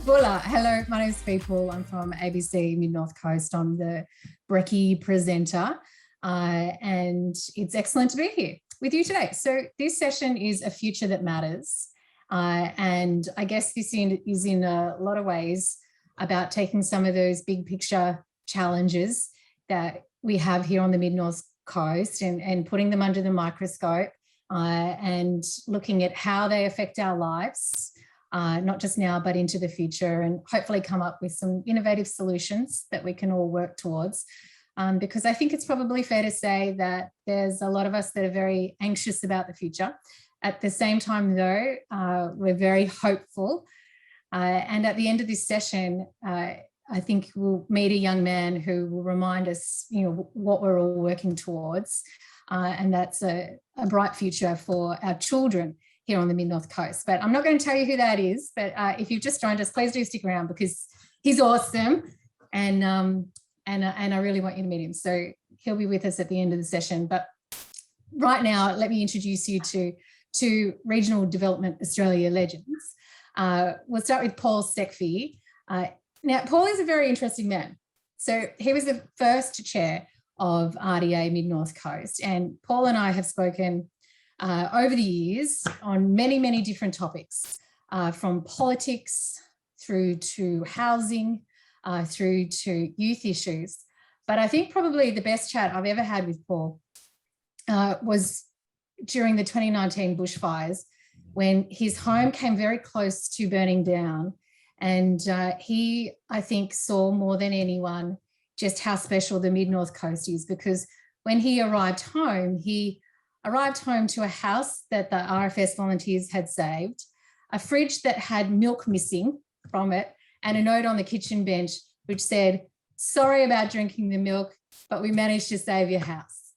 Voila. Hello, my name is Fiona Poole. I'm from ABC Mid-North Coast. I'm the Brekkie presenter, and it's excellent to be here with you today. So this session is A Future That Matters, and I guess this is in a lot of ways about taking some of those big picture challenges that we have here on the Mid-North Coast and putting them under the microscope and looking at how they affect our lives, not just now, but into the future, and hopefully come up with some innovative solutions that we can all work towards. Because I think it's probably fair to say that there's a lot of us that are very anxious about the future. At the same time, though, we're very hopeful. And at the end of this session, I think we'll meet a young man who will remind us, what we're all working towards. And that's a bright future for our children here on the Mid-North Coast. But I'm not going to tell you who that is, but if you've just joined us, please do stick around because he's awesome. And I really want you to meet him. So he'll be with us at the end of the session. But right now, let me introduce you to Regional Development Australia legends. We'll start with Paul Sekfy. Now, Paul is a very interesting man. So he was the first chair of RDA Mid-North Coast. And Paul and I have spoken over the years on many, many different topics, from politics through to housing, through to youth issues. But I think probably the best chat I've ever had with Paul was during the 2019 bushfires, when his home came very close to burning down. And he, I think, saw more than anyone just how special the Mid-North Coast is, because when he arrived home to a house that the RFS volunteers had saved, a fridge that had milk missing from it, and a note on the kitchen bench which said, "Sorry about drinking the milk, but we managed to save your house."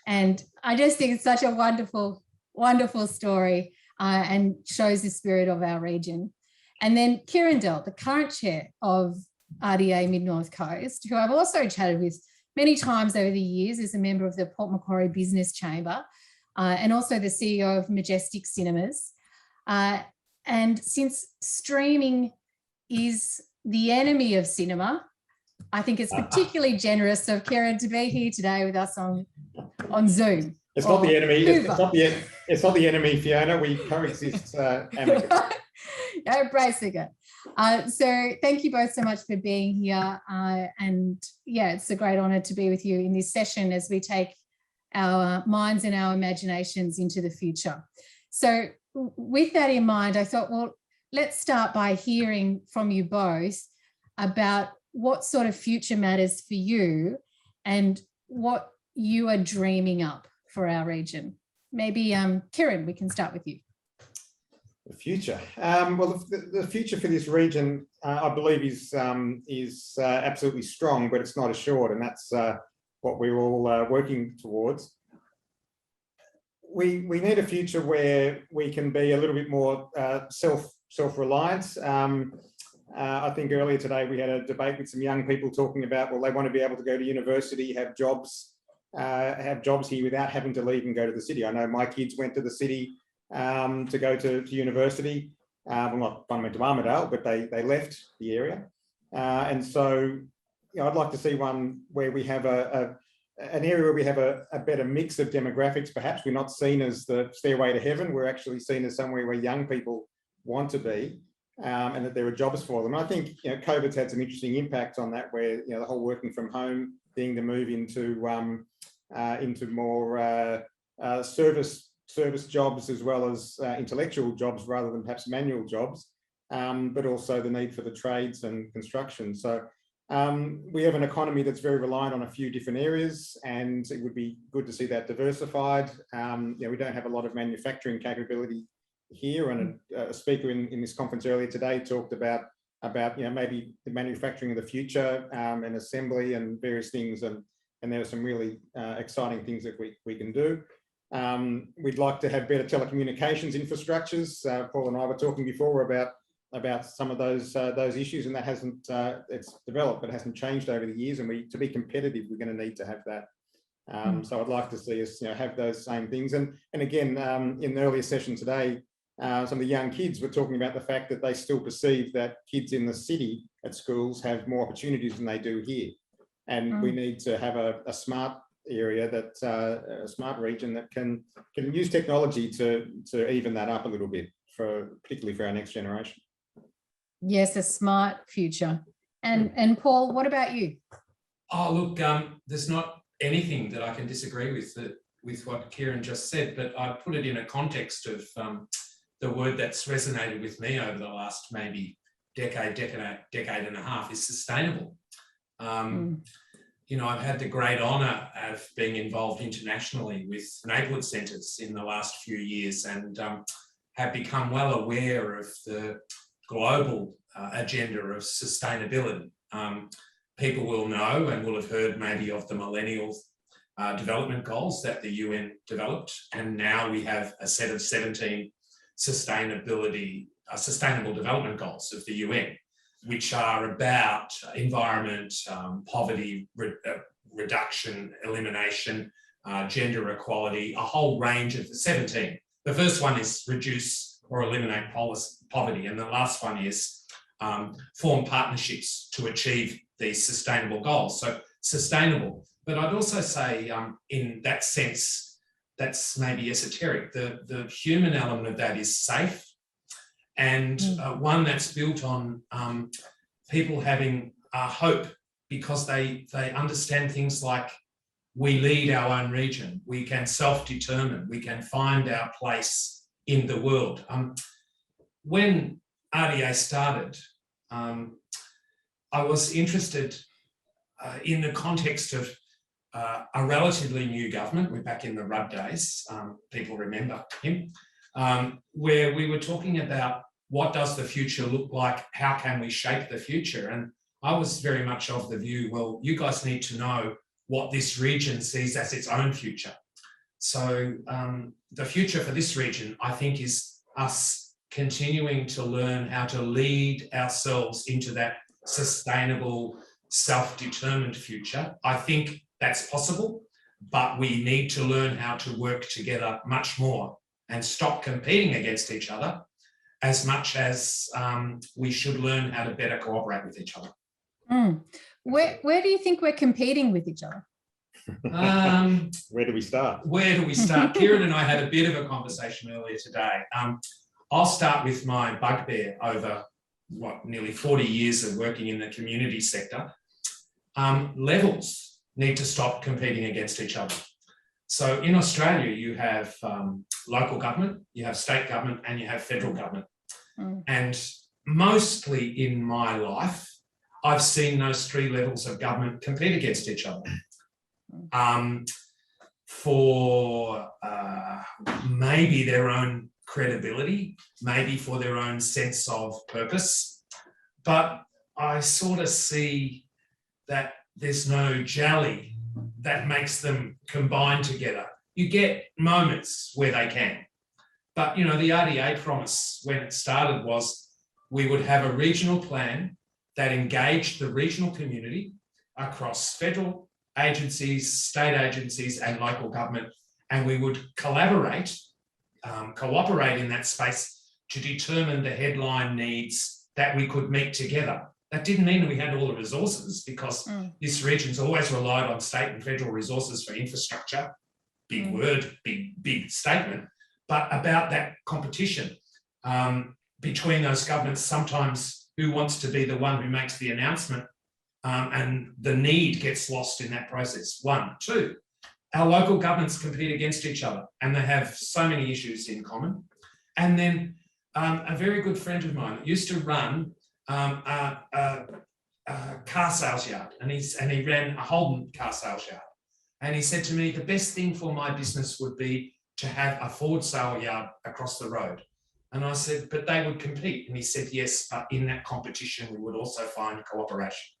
And I just think it's such a wonderful, wonderful story and shows the spirit of our region. And then Kieren Dell, the current chair of RDA Mid-North Coast, who I've also chatted with many times over the years, is a member of the Port Macquarie Business Chamber and also the CEO of Majestic Cinemas. And since streaming is the enemy of cinema, I think it's particularly generous of Kieren to be here today with us on Zoom. It's not the enemy. It's not the enemy, Fiona. We coexist amicably. No, bracing it. So thank you both so much for being here. And yeah, it's a great honour to be with you in this session as we take our minds and our imaginations into the future. So with that in mind, I thought, well, let's start by hearing from you both about what sort of future matters for you and what you are dreaming up for our region. Maybe, Kieren, we can start with you. The future. Well, the future for this region, I believe, is absolutely strong, but it's not assured, and that's what we're all working towards. We need a future where we can be a little bit more self-reliant. I think earlier today we had a debate with some young people talking about, well, they want to be able to go to university, have jobs here without having to leave and go to the city. I know my kids went to the city to go to university. Well, not one went to Armidale, but they left the area. And so, I'd like to see one where we have an area where we have a better mix of demographics. Perhaps we're not seen as the stairway to heaven. We're actually seen as somewhere where young people want to be, and that there are jobs for them. And I think COVID's had some interesting impacts on that, where the whole working from home being the move into more service jobs as well as intellectual jobs rather than perhaps manual jobs, but also the need for the trades and construction. So we have an economy that's very reliant on a few different areas, and it would be good to see that diversified. We don't have a lot of manufacturing capability here, and a speaker in this conference earlier today talked about maybe the manufacturing of the future and assembly and various things, and there are some really exciting things that we can do. We'd like to have better telecommunications infrastructures. Paul and I were talking before about some of those issues, and that hasn't it's developed but hasn't changed over the years. And to be competitive, we're going to need to have that. So I'd like to see us have those same things. And again, in the earlier session today, some of the young kids were talking about the fact that they still perceive that kids in the city at schools have more opportunities than they do here. And we need to have a smart area, a smart region that can use technology to even that up a little bit, particularly for our next generation. Yes, a smart future. And Paul, what about you? Oh, look, there's not anything that I can disagree with what Kieren just said, but I put it in a context of the word that's resonated with me over the last maybe decade and a half is sustainable. You know, I've had the great honour of being involved internationally with neighbourhood centres in the last few years, and have become well aware of the global agenda of sustainability. People will know and will have heard maybe of the Millennial Development Goals that the UN developed, and now we have a set of 17 sustainable development goals of the UN, which are about environment, poverty reduction, elimination, gender equality, a whole range of 17. The first one is reduce or eliminate poverty, and the last one is form partnerships to achieve these sustainable goals. So sustainable, but I'd also say in that sense, that's maybe esoteric. The human element of that is safe, and one that's built on people having hope, because they understand things like we lead our own region, we can self-determine, we can find our place in the world. When RDA started, I was interested in the context of a relatively new government. We're back in the Rudd days, people remember him, where we were talking about what does the future look like, how can we shape the future? And I was very much of the view, well, you guys need to know what this region sees as its own future. So the future for this region, I think, is us continuing to learn how to lead ourselves into that sustainable, self-determined future. I think that's possible, but we need to learn how to work together much more and stop competing against each other as much as we should learn how to better cooperate with each other. Where do you think we're competing with each other? Where do we start? Kieren and I had a bit of a conversation earlier today. I'll start with my bugbear over nearly 40 years of working in the community sector. Levels need to stop competing against each other. So in Australia, you have local government, you have state government, and you have federal government. And mostly in my life, I've seen those three levels of government compete against each other for maybe their own credibility, maybe for their own sense of purpose. But I sort of see that there's no jelly that makes them combine together. You get moments where they can. But, you know, the RDA promise when it started was we would have a regional plan that engaged the regional community across federal agencies, state agencies, and local government, and we would collaborate, cooperate in that space to determine the headline needs that we could meet together. That didn't mean we had all the resources, because this region's always relied on state and federal resources for infrastructure. Big word, big statement, but about that competition between those governments, sometimes who wants to be the one who makes the announcement, and the need gets lost in that process. One. Two, our local governments compete against each other, and they have so many issues in common. And then a very good friend of mine used to run a car sales yard, and he ran a Holden car sales yard. And he said to me, the best thing for my business would be to have a Ford sale yard across the road. And I said, but they would compete. And he said, yes, but in that competition, we would also find cooperation.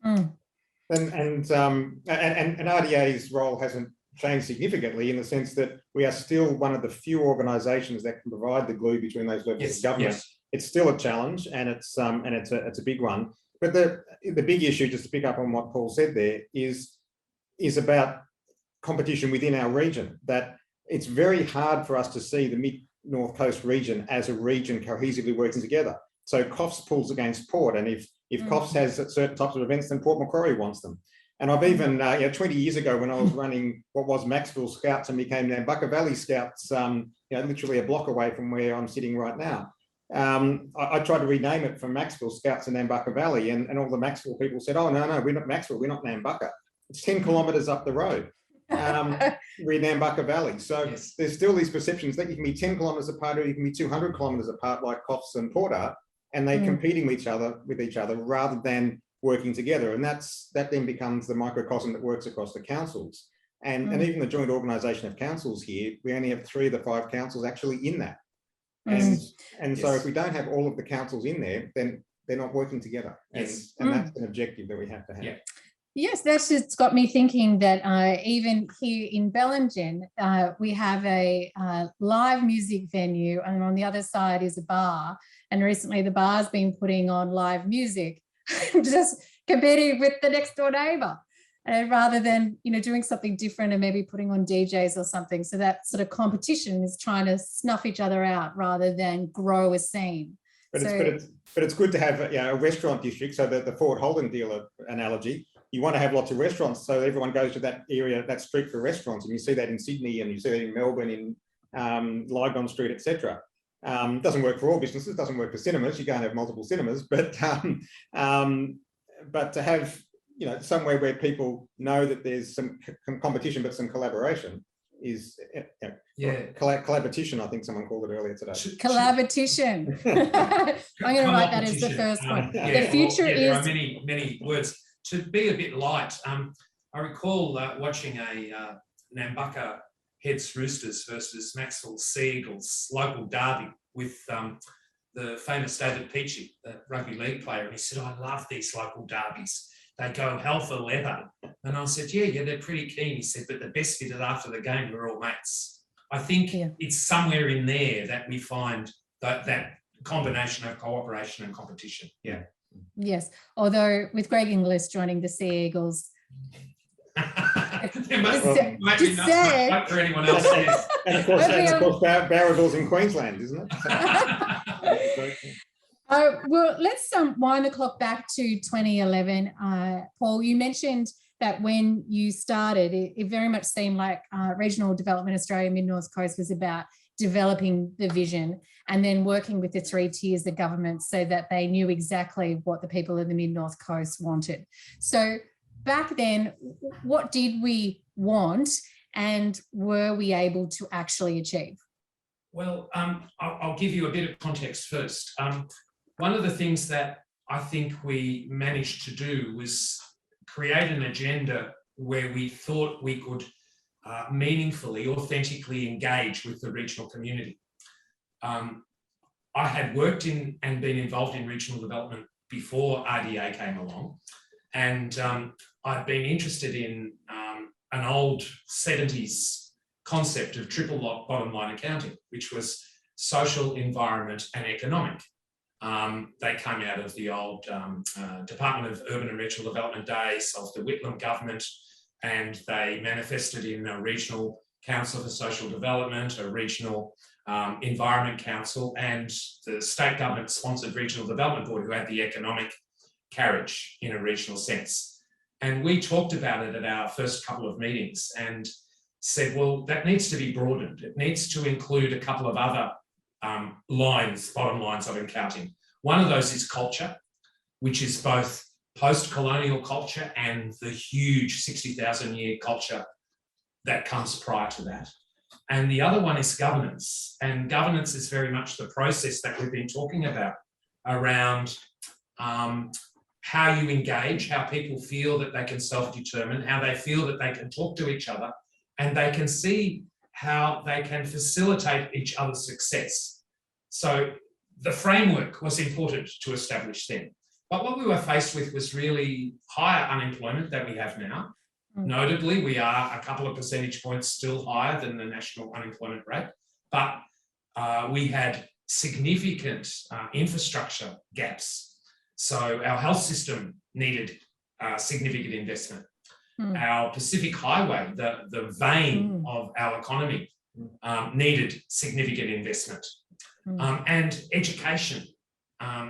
And RDA's role hasn't changed significantly, in the sense that we are still one of the few organisations that can provide the glue between those levels of government. Yes. It's still a challenge, and it's a big one. But the big issue, just to pick up on what Paul said there, is about competition within our region. That it's very hard for us to see the North Coast region as a region cohesively working together. So COFS pulls against Port, and if COFS has certain types of events, then Port Macquarie wants them. And I've even, 20 years ago when I was running what was Maxwell Scouts and became Nambucca Valley Scouts, literally a block away from where I'm sitting right now. I tried to rename it from Maxwell Scouts to Nambucca Valley, and all the Maxwell people said, oh, no, we're not Maxwell, we're not Nambucca. It's 10 kilometres up the road. We're Nambucca Valley. So yes, there's still these perceptions that you can be 10 kilometres apart or you can be 200 kilometres apart like COFS and Port are, and they're competing with each other rather than working together. And that then becomes the microcosm that works across the councils. And even the joint organisation of councils here, we only have 3 of the 5 councils actually in that. And so if we don't have all of the councils in there, then they're not working together. And that's an objective that we have to have. Yeah. Yes, that's just got me thinking that even here in Bellingen, we have a live music venue, and on the other side is a bar. And recently the bar's been putting on live music, just competing with the next door neighbour, rather than doing something different and maybe putting on DJs or something. So that sort of competition is trying to snuff each other out rather than grow a scene. But it's good to have a restaurant district. So the Fort Holden dealer analogy. You want to have lots of restaurants, so everyone goes to that area, that street for restaurants, and you see that in Sydney, and you see that in Melbourne, in Lygon Street, etc. Doesn't work for all businesses, doesn't work for cinemas. You can't have multiple cinemas, but to have somewhere where people know that there's some competition but some collaboration is collaboration. I think someone called it earlier today. Collaboration. I'm going to write that as the first one. The future is. There are many words. To be a bit light, I recall watching a Nambucca Heads Roosters versus Maxwell Sea Eagles local derby with the famous David Peachy, the rugby league player, and he said, I love these local derbies. They go hell for leather. And I said, yeah, they're pretty keen. He said, but the best bit is after the game, we're all mates. I think it's somewhere in there that we find that combination of cooperation and competition. Yeah. Yes, although with Greg Inglis joining the Sea Eagles, there must be not for anyone else. And of course, Barraville's in Queensland, isn't it? Well, let's wind the clock back to 2011. Paul, you mentioned that when you started, it very much seemed like Regional Development Australia Mid-North Coast was about developing the vision and then working with the 3 tiers of government so that they knew exactly what the people of the Mid-North Coast wanted. So back then, what did we want and were we able to actually achieve? Well, I'll give you a bit of context first. One of the things that I think we managed to do was create an agenda where we thought we could meaningfully, authentically engage with the regional community. I had worked in and been involved in regional development before RDA came along, and I'd been interested in an old 70s concept of triple bottom line accounting, which was social, environment and economic. They came out of the old Department of Urban and Regional Development days of the Whitlam government, and they manifested in a regional council for social development, a regional environment council, and the state government sponsored regional development board, who had the economic carriage in a regional sense. And we talked about it at our first couple of meetings and said, well, that needs to be broadened. It needs to include a couple of other bottom lines of accounting. One of those is culture, which is both post-colonial culture and the huge 60,000-year culture that comes prior to that. And the other one is governance. And governance is very much the process that we've been talking about around how you engage, how people feel that they can self-determine, how they feel that they can talk to each other, and they can see how they can facilitate each other's success. So the framework was important to establish then. But what we were faced with was really higher unemployment than we have now. Notably, we are a couple of percentage points still higher than the national unemployment rate, but we had significant infrastructure gaps. So our health system needed significant investment. Our Pacific Highway, the vein of our economy, needed significant investment. And education.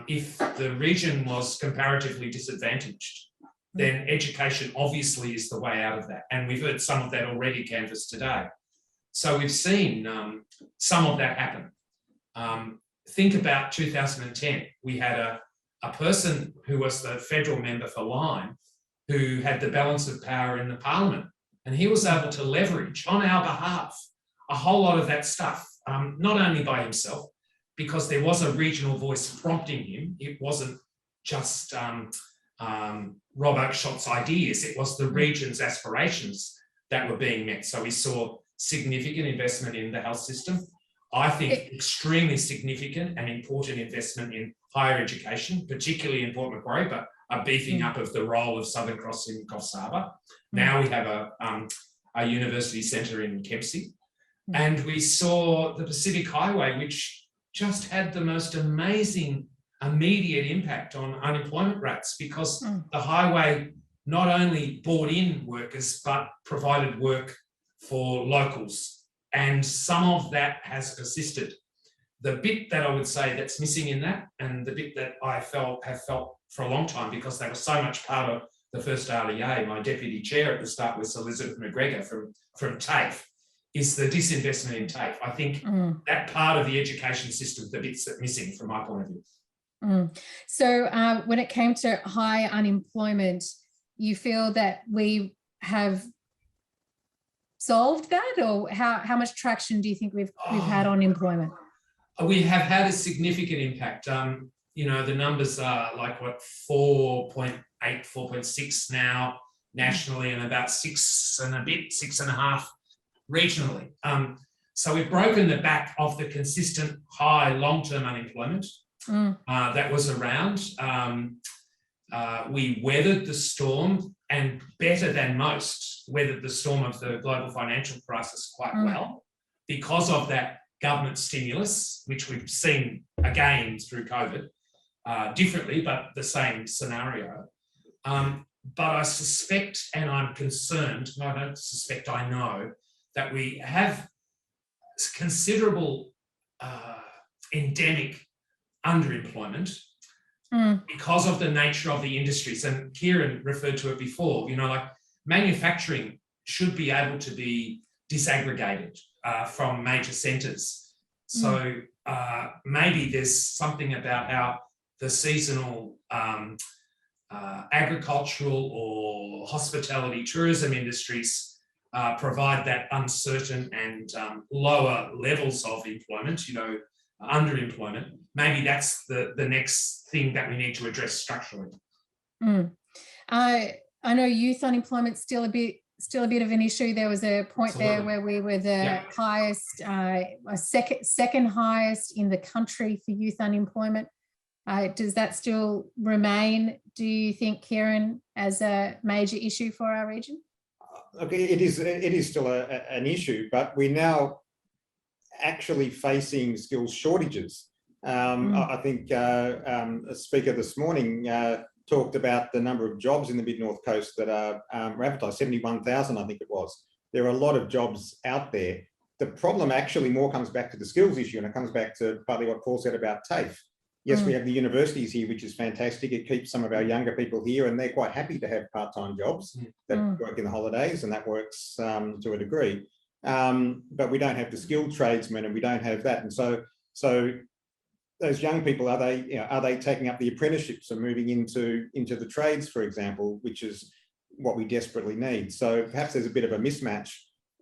If the region was comparatively disadvantaged, then education obviously is the way out of that. And we've heard some of that already canvassed today. So we've seen some of that happen. Think about 2010. We had a person who was the federal member for Lyme who had the balance of power in the parliament, and he was able to leverage on our behalf a whole lot of that stuff, not only by himself, because there was a regional voice prompting him. It wasn't just Rob Oakeshott's ideas, it was the region's aspirations that were being met. So we saw significant investment in the health system. I think extremely significant and important investment in higher education, particularly in Port Macquarie, but a beefing up of the role of Southern Cross in Coffs Harbour. Now we have a university centre in Kempsey. And we saw the Pacific Highway, which just had the most amazing immediate impact on unemployment rates, because the highway not only brought in workers, but provided work for locals. And some of that has persisted. The bit that I would say that's missing in that, and the bit that I have felt for a long time, because they were so much part of the first RDA, my deputy chair at the start was Elizabeth McGregor from TAFE, is the disinvestment in TAFE. I think that part of the education system, the bits that are missing from my point of view. So when it came to high unemployment, you feel that we have solved that, or how much traction do you think we've had on employment? We have had a significant impact. You know, the numbers are like what, 4.8, 4.6 now nationally, and about 6 and a bit, 6.5 regionally. So we've broken the back of the consistent high long-term unemployment that was around. We weathered the storm, and better than most, weathered the storm of the global financial crisis quite well, because of that government stimulus, which we've seen again through COVID, differently, but the same scenario. But I suspect, and I'm concerned, I don't suspect, I know, that we have considerable endemic underemployment because of the nature of the industries. And Kieren referred to it before, you know, like manufacturing should be able to be disaggregated from major centres. So maybe there's something about how the seasonal agricultural or hospitality tourism industries provide that uncertain and lower levels of employment, you know, underemployment. Maybe that's the next thing that we need to address structurally. I know youth unemployment still a bit of an issue. There was a point there where we were the highest, second highest in the country for youth unemployment. Does that still remain, do you think, Kieren, as a major issue for our region? Okay, it is still an issue, but we're now actually facing skills shortages. I think a speaker this morning talked about the number of jobs in the Mid-North Coast that are advertised, 71,000, I think it was. There are a lot of jobs out there. The problem actually more comes back to the skills issue, and it comes back to partly what Paul said about TAFE. Yes, we have the universities here, which is fantastic. It keeps some of our younger people here, and they're quite happy to have part-time jobs that work in the holidays, and that works to a degree. But we don't have the skilled tradesmen, and we don't have that. And so those young people, are they taking up the apprenticeships and moving into the trades, for example, which is what we desperately need. So perhaps there's a bit of a mismatch,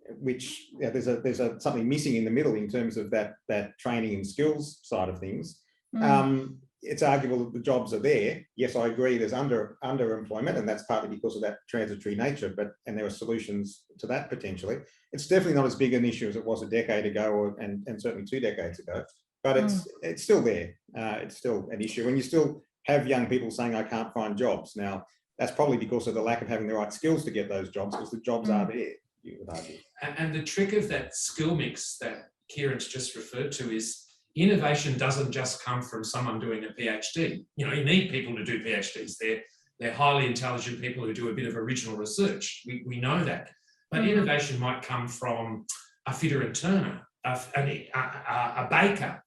which there's something missing in the middle in terms of that training and skills side of things. It's arguable that the jobs are there. Yes, I agree there's underemployment, and that's partly because of that transitory nature, and there are solutions to that potentially. It's definitely not as big an issue as it was a decade ago, and certainly 2 decades ago, but it's still there. It's still an issue, and you still have young people saying, I can't find jobs. Now, that's probably because of the lack of having the right skills to get those jobs, because the jobs are there, you would argue. And the trick of that skill mix that Kieren's just referred to is innovation doesn't just come from someone doing a PhD. You know, you need people to do PhDs. They're highly intelligent people who do a bit of original research. We know that. But innovation might come from a fitter and turner, a baker,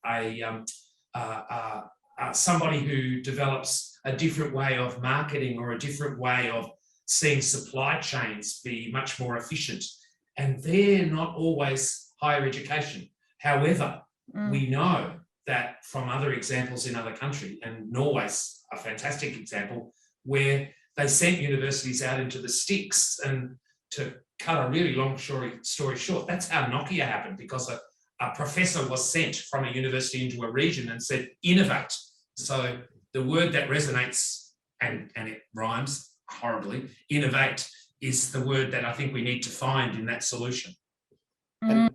somebody who develops a different way of marketing or a different way of seeing supply chains be much more efficient. And they're not always higher education. However, we know that from other examples in other countries, and Norway's a fantastic example, where they sent universities out into the sticks. And to cut a really long story short, that's how Nokia happened, because a professor was sent from a university into a region and said, innovate. So the word that resonates, and it rhymes horribly, innovate, is the word that I think we need to find in that solution. And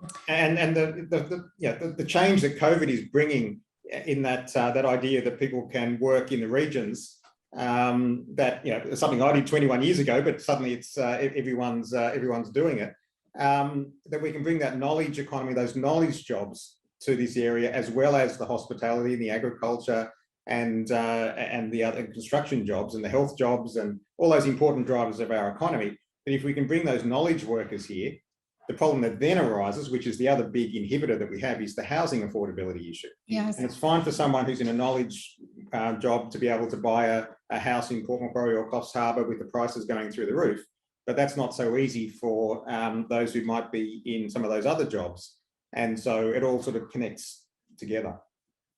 the change that COVID is bringing in that idea that people can work in the regions, that something I did 21 years ago, but suddenly it's everyone's doing it. That we can bring that knowledge economy, those knowledge jobs to this area, as well as the hospitality and the agriculture and the other construction jobs and the health jobs and all those important drivers of our economy. But if we can bring those knowledge workers here, the problem that then arises, which is the other big inhibitor that we have, is the housing affordability issue. Yes. And it's fine for someone who's in a knowledge job to be able to buy a house in Port Macquarie or Coffs Harbour with the prices going through the roof, but that's not so easy for those who might be in some of those other jobs. And so it all sort of connects together.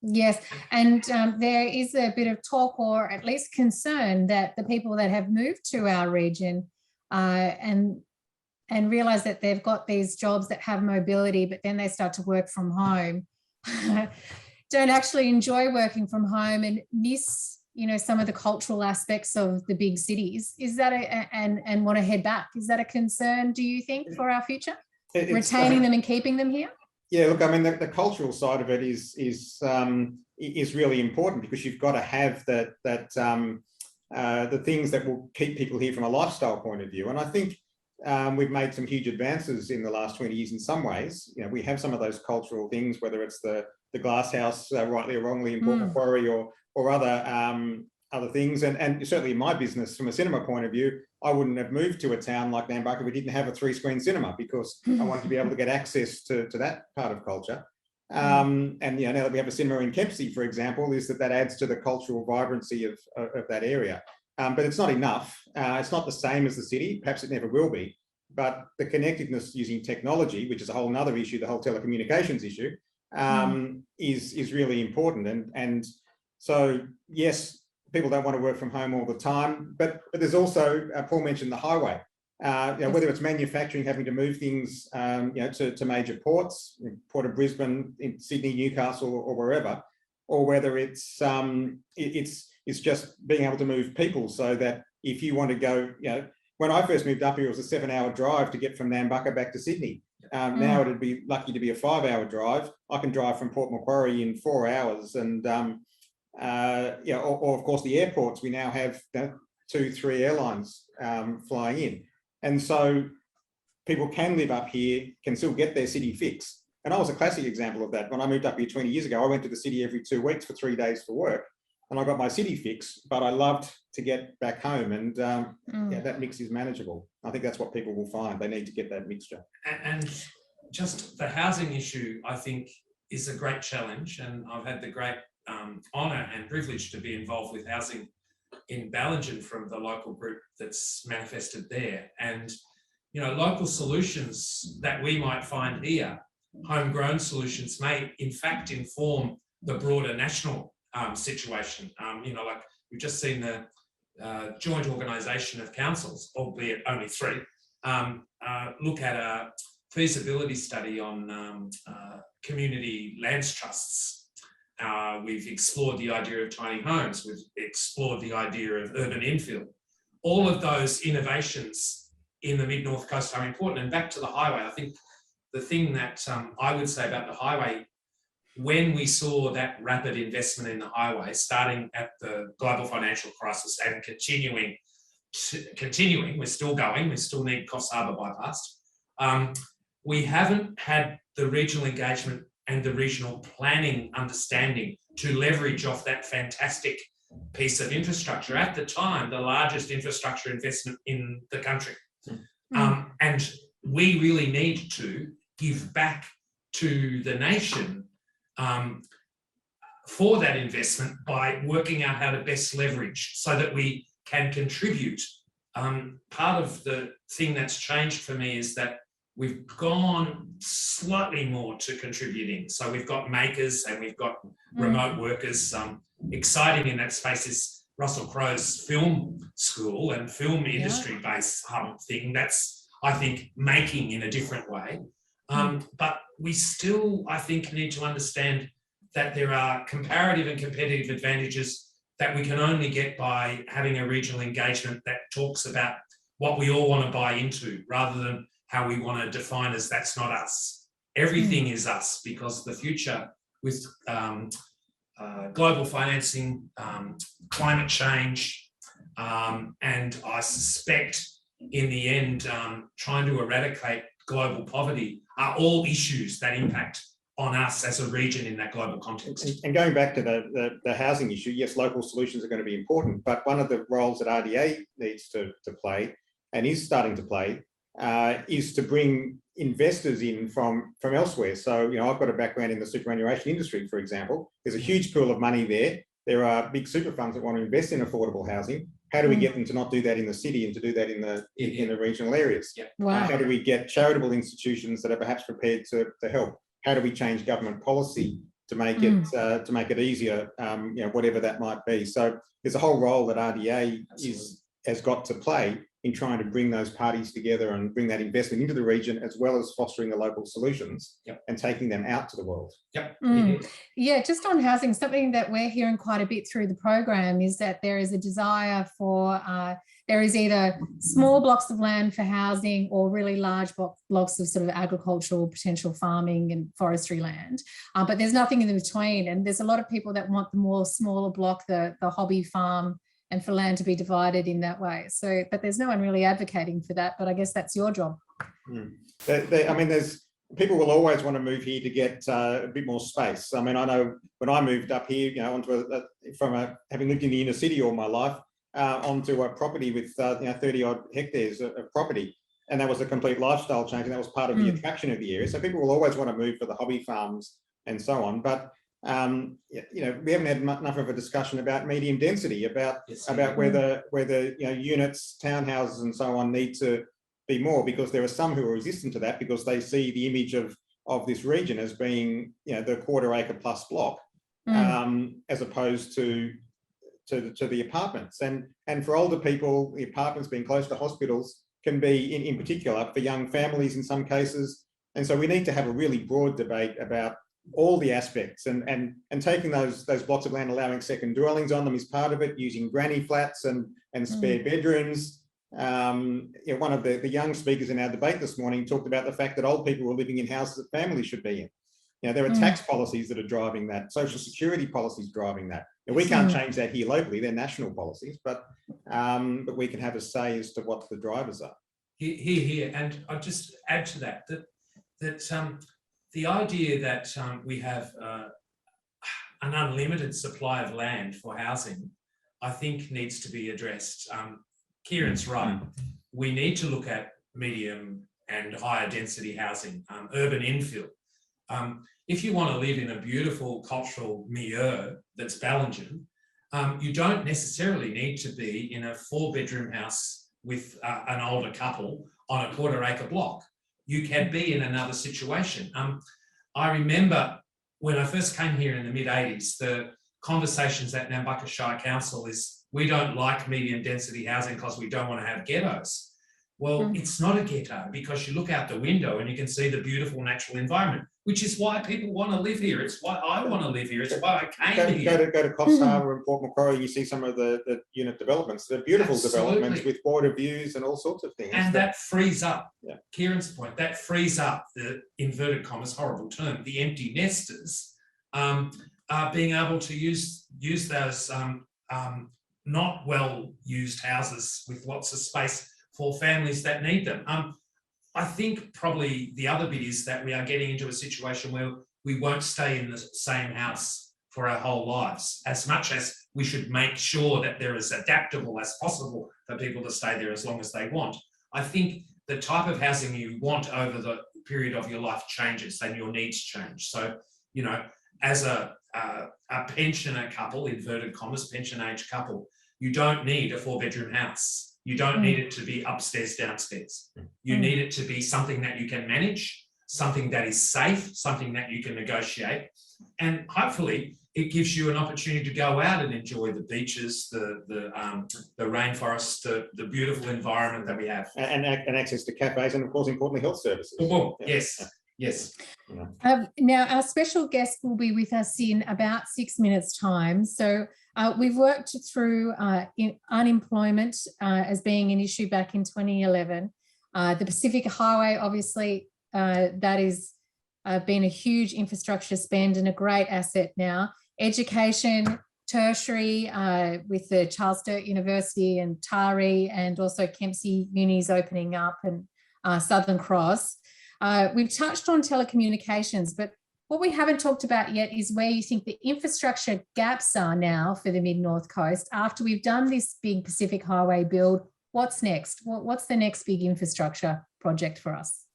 Yes, and there is a bit of talk, or at least concern, that the people that have moved to our region and realise that they've got these jobs that have mobility, but then they start to work from home, don't actually enjoy working from home and miss, some of the cultural aspects of the big cities. Is that and want to head back? Is that a concern, do you think, for our future? Retaining them and keeping them here? Yeah, look, I mean, the cultural side of it is really important, because you've got to have the things that will keep people here from a lifestyle point of view. And I think we've made some huge advances in the last 20 years in some ways. We have some of those cultural things, whether it's the glass house, rightly or wrongly, in Port Macquarie, or other things. And certainly in my business, from a cinema point of view, I wouldn't have moved to a town like Nambucca if we didn't have a 3-screen cinema, because I wanted to be able to get access to that part of culture. And now that we have a cinema in Kempsey, for example, is that adds to the cultural vibrancy of that area. But it's not enough. It's not the same as the city. Perhaps it never will be. But the connectedness using technology, which is a whole other issue, the whole telecommunications issue, is really important. And so, yes, people don't want to work from home all the time, but there's also, Paul mentioned the highway. Whether it's manufacturing, having to move things, to major ports, Port of Brisbane, in Sydney, Newcastle, or wherever, or whether it's just being able to move people, so that if you want to go, when I first moved up here, it was a 7-hour drive to get from Nambucca back to Sydney. Now it'd be lucky to be a 5-hour drive. I can drive from Port Macquarie in 4 hours, and or of course the airports. We now have 2-3 airlines flying in, and so people can live up here, can still get their city fix. And I was a classic example of that. When I moved up here 20 years ago, I went to the city every 2 weeks for 3 days for work, and I got my city fix, but I loved to get back home, and that mix is manageable. I think that's what people will find. They need to get that mixture. And just the housing issue, I think, is a great challenge, and I've had the great honour and privilege to be involved with housing in Ballingen from the local group that's manifested there. And, local solutions that we might find here, homegrown solutions, may in fact inform the broader national situation. Like we've just seen the joint organisation of councils, albeit only 3, look at a feasibility study on community lands trusts. We've explored the idea of tiny homes. We've explored the idea of urban infill. All of those innovations in the mid-north coast are important. And back to the highway, I think the thing that I would say about the highway, when we saw that rapid investment in the highway, starting at the global financial crisis and continuing, we're still going, we still need Coffs Harbour bypassed. We haven't had the regional engagement and the regional planning understanding to leverage off that fantastic piece of infrastructure. At the time, the largest infrastructure investment in the country. And we really need to give back to the nation for that investment by working out how to best leverage so that we can contribute. Part of the thing that's changed for me is that we've gone slightly more to contributing. So we've got makers and we've got remote workers. Exciting in that space is Russell Crowe's film school and film industry-based thing. That's, I think, making in a different way. But we still, I think, need to understand that there are comparative and competitive advantages that we can only get by having a regional engagement that talks about what we all want to buy into, rather than how we want to define as that's not us. Everything is us, because the future with global financing, climate change, and I suspect in the end, trying to eradicate global poverty are all issues that impact on us as a region in that global context. And going back to the housing issue, yes, local solutions are going to be important, but one of the roles that RDA needs to play, and is starting to play, is to bring investors in from elsewhere. So, you know, I've got a background in the superannuation industry, for example. There's a huge pool of money there. There are big super funds that want to invest in affordable housing. How do we get them to not do that in the city and to do that in the regional areas? Wow. How do we get charitable institutions that are perhaps prepared to help? How do we change government policy to make it easier, you know, whatever that might be? So there's a whole role that RDA has got to play in trying to bring those parties together and bring that investment into the region, as well as fostering the local solutions and taking them out to the world. Yeah, just on housing, something that we're hearing quite a bit through the program is that there is a desire for, there is either small blocks of land for housing or really large blocks of sort of agricultural, potential farming and forestry land. But there's nothing in between. And there's a lot of people that want the more smaller block, the hobby farm, and for land to be divided in that way. So, but there's no one really advocating for that, but I guess that's your job. I mean, people will always want to move here to get a bit more space. I mean, I know when I moved up here, you know, having lived in the inner city all my life, onto a property with 30 odd hectares of property, and that was a complete lifestyle change, and that was part of the attraction of the area. So people will always want to move for the hobby farms and so on, but you know, we haven't had enough of a discussion about medium density, about whether you know, units, townhouses and so on need to be more, because there are some who are resistant to that because they see the image of this region as being, you know, the quarter-acre plus block, as opposed to the apartments. And for older people, the apartments being close to hospitals can be, in particular, for young families in some cases. And so we need to have a really broad debate about all the aspects, and taking those blocks of land, allowing second dwellings on them is part of it, using granny flats and spare bedrooms. You know, one of the young speakers in our debate this morning talked about the fact that old people were living in houses that families should be in. You know, there are tax policies that are driving that, social security policies driving that. And we can't change that here locally, they're national policies, but we can have a say as to what the drivers are. Here, and I'll just add to that the idea that we have an unlimited supply of land for housing, I think needs to be addressed. Kieren's right. We need to look at medium and higher density housing, urban infill. If you want to live in a beautiful cultural milieu that's Ballingen, you don't necessarily need to be in a 4-bedroom house with an older couple on a quarter-acre block. You can be in another situation. I remember when I first came here in the mid-80s, the conversations at Nambucca Shire Council is, we don't like medium density housing because we don't want to have ghettos. Well, it's not a ghetto, because you look out the window and you can see the beautiful natural environment, which is why people want to live here. It's why I want to live here. It's why I came here. Go to Coffs Harbour and Port Macquarie, and you see some of the unit developments. They're beautiful developments with water views and all sorts of things. And that frees up, Kieren's point, that frees up the, inverted commas, horrible term, the empty nesters, being able to use those not well used houses with lots of space for families that need them. I think probably the other bit is that we are getting into a situation where we won't stay in the same house for our whole lives, as much as we should make sure that they're as adaptable as possible for people to stay there as long as they want. I think the type of housing you want over period of your life changes and your needs change. So, you know, as a pensioner couple, inverted commas, pension age couple, you don't need a 4-bedroom house. You don't need it to be upstairs, downstairs. You need it to be something that you can manage, something that is safe, something that you can negotiate. And hopefully it gives you an opportunity to go out and enjoy the beaches, the rainforests, the beautiful environment that we have. And access to cafes and, of course, importantly, health services. Well, yes. Now, our special guest will be with us in about 6 minutes' time. So we've worked through unemployment as being an issue back in 2011. The Pacific Highway, obviously, that is been a huge infrastructure spend and a great asset now. Education, tertiary with the Charles Sturt University and TARI, and also Kempsey Unis opening up, and Southern Cross. We've touched on telecommunications, but what we haven't talked about yet is where you think the infrastructure gaps are now for the Mid-North Coast. After we've done this big Pacific Highway build, what's next? What's the next big infrastructure project for us?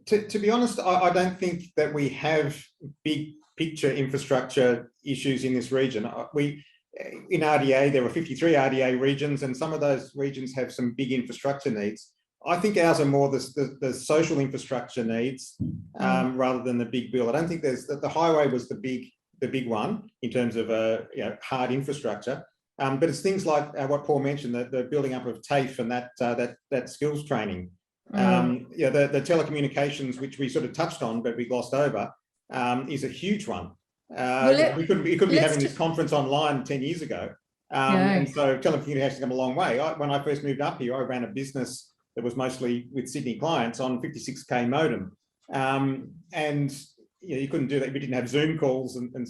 To be honest, I don't think that we have big picture infrastructure issues in this region. In RDA, there were 53 RDA regions, and some of those regions have some big infrastructure needs. I think ours are more the social infrastructure needs rather than the big bill. I don't think the highway was the big one in terms of hard infrastructure, but it's things like what Paul mentioned, the building up of TAFE and that skills training. The telecommunications, which we sort of touched on but we glossed over, is a huge one. We couldn't be having this conference online 10 years ago, and so telecommunications come a long way. When I first moved up here, I ran a business that was mostly with Sydney clients on 56K modem, and you couldn't do that. We didn't have Zoom calls and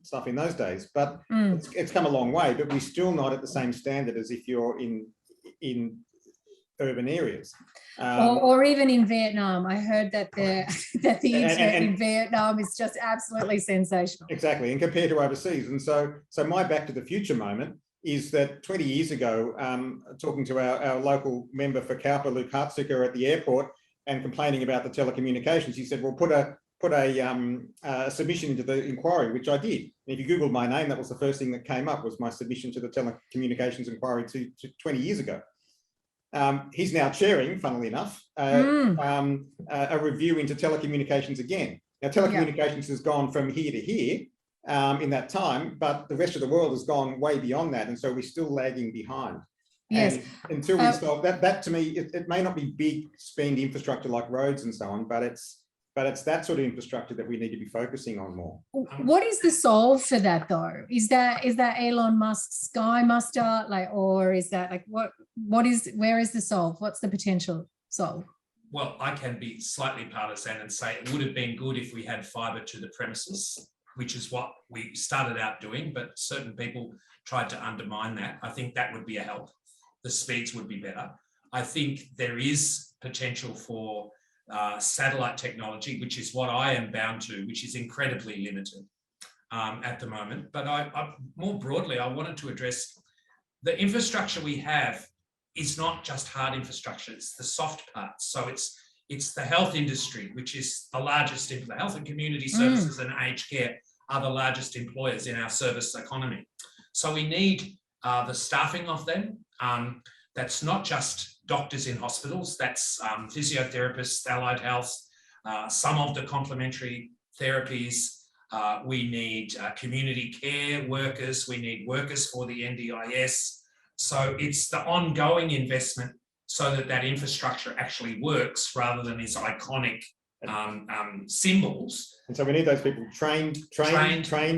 stuff in those days, but it's come a long way. But we're still not at the same standard as if you're in urban areas. Or even in Vietnam. I heard that the internet in Vietnam is just absolutely sensational. Exactly, and compared to overseas. And so my back to the future moment is that 20 years ago, talking to our local member for Cowper, Luke Hartzicker, at the airport and complaining about the telecommunications, he said, well, put a submission into the inquiry, which I did. And if you Googled my name, that was the first thing that came up, was my submission to the telecommunications inquiry to 20 years ago. He's now chairing, funnily enough, a review into telecommunications again. Now, telecommunications has gone from here to here in that time, but the rest of the world has gone way beyond that, and so we're still lagging behind. Yes. And until we solve that, to me, it may not be big spend infrastructure like roads and so on, but it's that sort of infrastructure that we need to be focusing on more. What is the solve for that, though? Is that Elon Musk's Sky Muster, or is that where is the solve? What's the potential solve? Well, I can be slightly partisan and say it would have been good if we had fibre to the premises, which is what we started out doing, but certain people tried to undermine that. I think that would be a help. The speeds would be better. I think there is potential for satellite technology, which is what I am bound to, which is incredibly limited at the moment. But I more broadly, I wanted to address the infrastructure we have is not just hard infrastructure, it's the soft parts. So it's the health industry, which is the largest, the health and community services and aged care are the largest employers in our service economy. So we need the staffing of them. That's not just doctors in hospitals, that's physiotherapists, allied health, some of the complementary therapies. We need community care workers, we need workers for the NDIS. So it's the ongoing investment so that infrastructure actually works rather than these iconic symbols. And so we need those people trained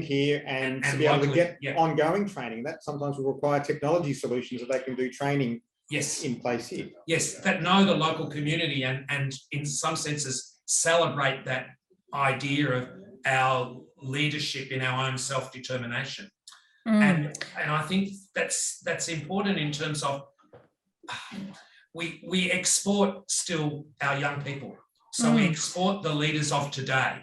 here and to be able to get ongoing training. That sometimes will require technology solutions that they can do training in place here. Yes, that know the local community and in some senses celebrate that idea of our leadership in our own self-determination. And I think that's important in terms of we export still our young people. So we export the leaders of today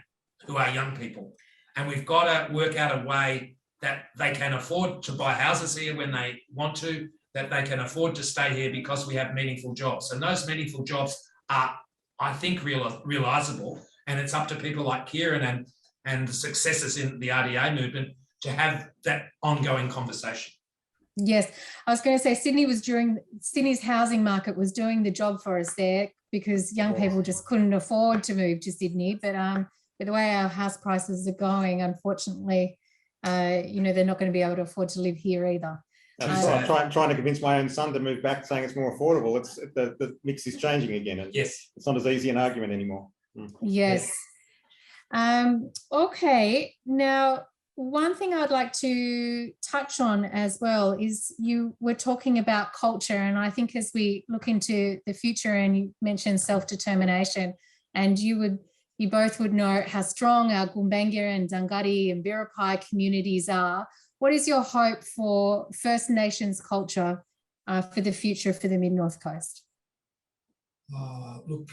who are young people. And we've got to work out a way that they can afford to buy houses here when they want to, that they can afford to stay here because we have meaningful jobs. And those meaningful jobs are I think, realisable, and it's up to people like Kieren and the successors in the RDA movement to have that ongoing conversation. Yes, I was going to say Sydney's housing market was doing the job for us there, because young people just couldn't afford to move to Sydney. But with the way our house prices are going, unfortunately, they're not going to be able to afford to live here either. I'm trying to convince my own son to move back, saying it's more affordable. It's the mix is changing again, and yes, it's not as easy an argument anymore. Yes. Okay. Now, one thing I'd like to touch on as well is you were talking about culture, and I think as we look into the future, and you mentioned self-determination, and you both would know how strong our Gumbaynggirr and Dangari and Biripi communities are. What is your hope for First Nations culture for the future for the Mid-North Coast? Look,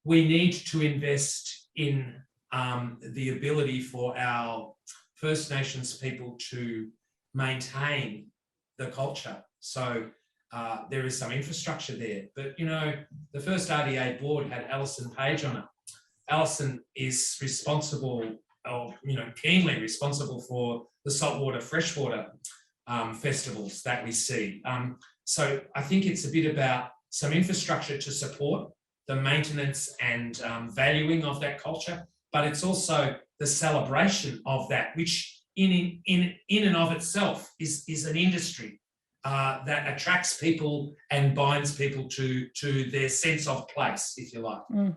we need to invest in the ability for our First Nations people to maintain the culture. So there is some infrastructure there. But, the first RDA board had Alison Page on it. Alison is responsible, or keenly responsible for the saltwater, freshwater festivals that we see. So I think it's a bit about some infrastructure to support the maintenance and valuing of that culture, but it's also the celebration of that, which in and of itself is an industry that attracts people and binds people to their sense of place, if you like. Mm.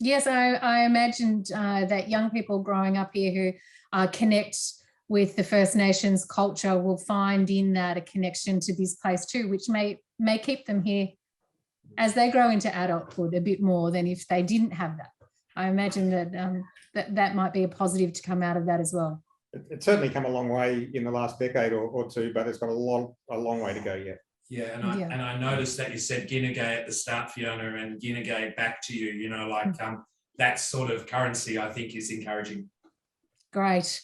Yes, I imagined that young people growing up here who connect with the First Nations culture will find in that a connection to this place too, which may keep them here as they grow into adulthood a bit more than if they didn't have that. I imagine that that might be a positive to come out of that as well. It's certainly come a long way in the last decade or two, but it's got a long way to go yet. Yeah, and I noticed that you said Ginagay at the start, Fiona, and Ginagay back to you. That sort of currency, I think, is encouraging. Great.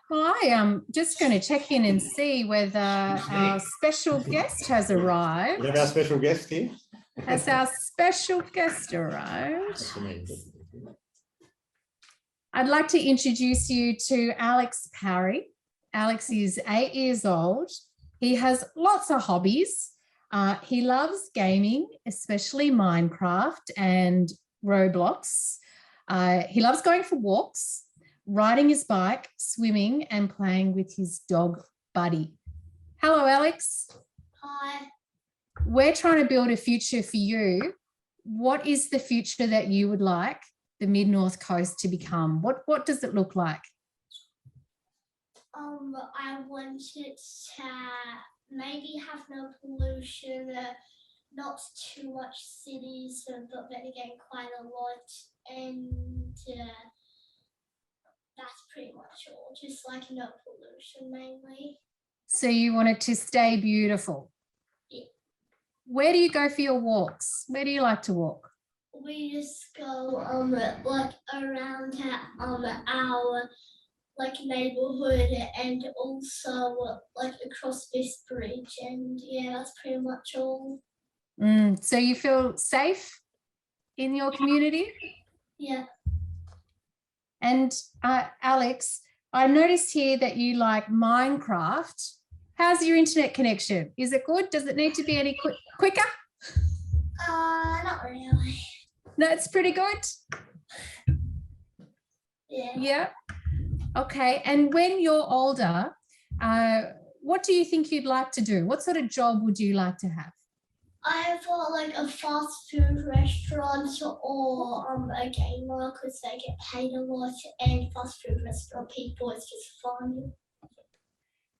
Well, I am just going to check in and see whether our special guest has arrived. We have our special guest here. Has our special guest arrived? I'd like to introduce you to Alex Parry. Alex is 8 years old. He has lots of hobbies. He loves gaming, especially Minecraft and Roblox. He loves going for walks, riding his bike, swimming, and playing with his dog, Buddy. Hello, Alex. Hi. We're trying to build a future for you. What is the future that you would like the Mid-North Coast to become? What does it look like? I want it to maybe have no pollution, not too much cities, but then again quite a lot, and that's pretty much all. Just like no pollution mainly. So you want it to stay beautiful? Yeah. Where do you go for your walks? Where do you like to walk? We just go like around our neighborhood, and also like across this bridge, and yeah, that's pretty much all. So you feel safe in your community? Yeah. And Alex, I noticed here that you like Minecraft. How's your internet connection? Is it good? Does it need to be any quicker? Not really. No, it's pretty good. Yeah. Yeah. Okay. And when you're older, what do you think you'd like to do? What sort of job would you like to have? I thought like a fast food restaurant or a gamer, because they get paid a lot, and fast food restaurant people, it's just fun.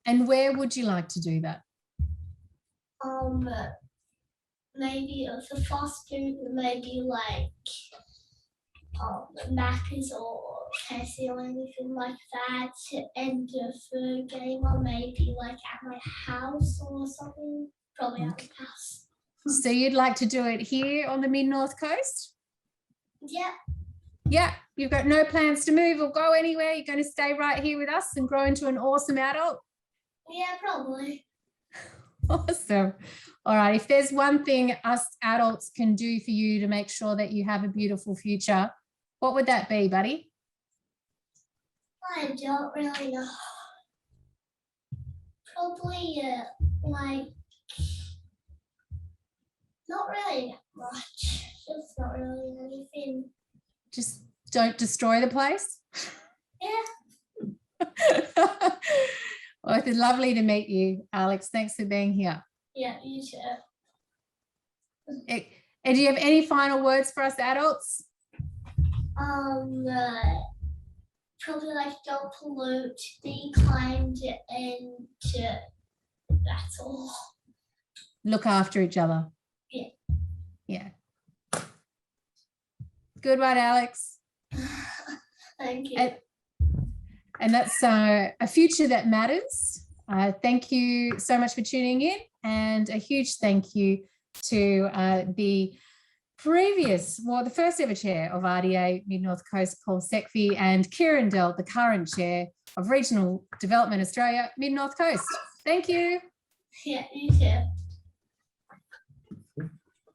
And where would you like to do that? Maybe for fast food, maybe like Macca's or KFC or anything like that, and for gamer, maybe like at my house or something, probably at my house. So you'd like to do it here on the Mid-North Coast? Yeah. Yeah, you've got no plans to move or go anywhere. You're going to stay right here with us and grow into an awesome adult? Yeah, probably. Awesome. All right. If there's one thing us adults can do for you to make sure that you have a beautiful future, what would that be, buddy? I don't really know. Probably like not really much. Just not really anything. Just don't destroy the place. Yeah. Well, it's lovely to meet you, Alex. Thanks for being here. Yeah, you too. And do you have any final words for us adults? Probably like don't pollute, be kind, and that's all. Look after each other. Yeah. Yeah. Good one, Alex. Thank you. And that's a future that matters. Thank you so much for tuning in, and a huge thank you to the first ever chair of RDA Mid-North Coast, Paul Sekfy, and Kieren Dell, the current chair of Regional Development Australia, Mid-North Coast. Thank you. Yeah, you too.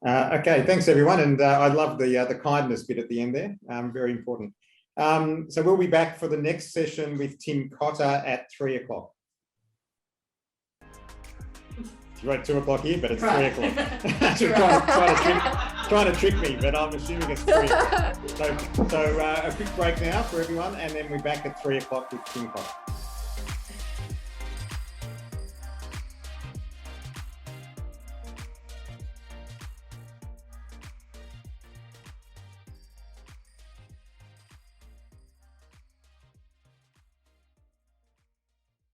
Okay, thanks everyone, and I love the kindness bit at the end there. Very important. So we'll be back for the next session with Tim Cotter at 3 o'clock. You wrote 2 o'clock here, but it's 3 o'clock. trying to trick me, but I'm assuming it's 3 o'clock. So a quick break now for everyone, and then we're back at 3 o'clock with Tim Cotter.